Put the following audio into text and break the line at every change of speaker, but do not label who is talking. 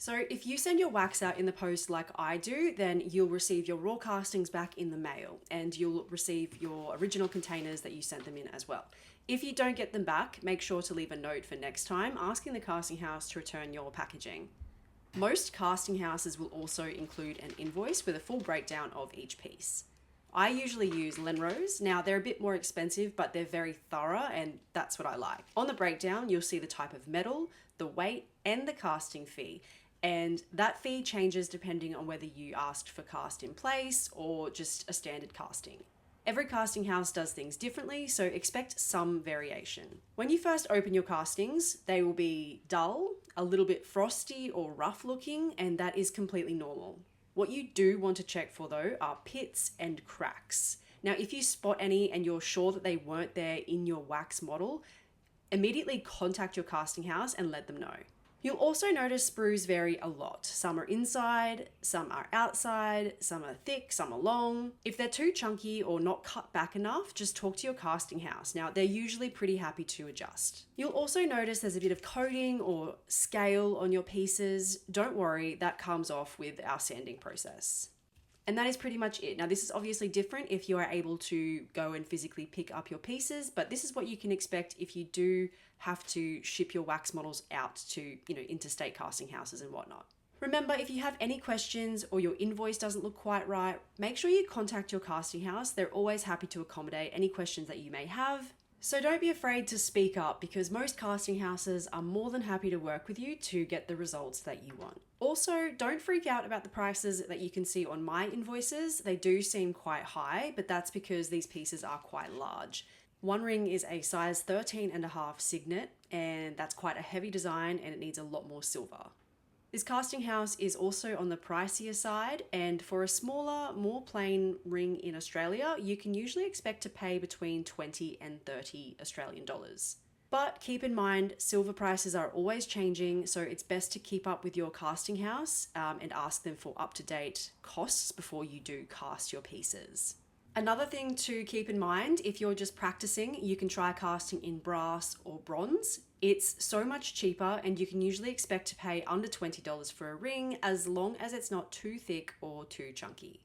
So if you send your wax out in the post like I do, then you'll receive your raw castings back in the mail, and you'll receive your original containers that you sent them in as well. If you don't get them back, make sure to leave a note for next time asking the casting house to return your packaging. Most casting houses will also include an invoice with a full breakdown of each piece. I usually use Lenrose. Now they're a bit more expensive, but they're very thorough, and that's what I like. On the breakdown, you'll see the type of metal, the weight, and the casting fee. And that fee changes depending on whether you asked for cast in place or just a standard casting. Every casting house does things differently, so expect some variation. When you first open your castings, they will be dull, a little bit frosty or rough looking, and that is completely normal. What you do want to check for though are pits and cracks. Now, if you spot any and you're sure that they weren't there in your wax model, immediately contact your casting house and let them know. You'll also notice sprues vary a lot. Some are inside, some are outside, some are thick, some are long. If they're too chunky or not cut back enough, just talk to your casting house. Now, they're usually pretty happy to adjust. You'll also notice there's a bit of coating or scale on your pieces. Don't worry, that comes off with our sanding process. And that is pretty much it. Now, this is obviously different if you are able to go and physically pick up your pieces, but this is what you can expect if you do have to ship your wax models out to, interstate casting houses and whatnot. Remember, if you have any questions or your invoice doesn't look quite right, make sure you contact your casting house. They're always happy to accommodate any questions that you may have. So don't be afraid to speak up, because most casting houses are more than happy to work with you to get the results that you want. Also, don't freak out about the prices that you can see on my invoices. They do seem quite high, but that's because these pieces are quite large. One ring is a size 13.5 signet, and that's quite a heavy design and it needs a lot more silver. This casting house is also on the pricier side, and for a smaller, more plain ring in Australia, you can usually expect to pay between 20 and 30 Australian dollars. But keep in mind, silver prices are always changing, so it's best to keep up with your casting house and ask them for up-to-date costs before you do cast your pieces. Another thing to keep in mind, if you're just practicing, you can try casting in brass or bronze. It's so much cheaper, and you can usually expect to pay under $20 for a ring as long as it's not too thick or too chunky.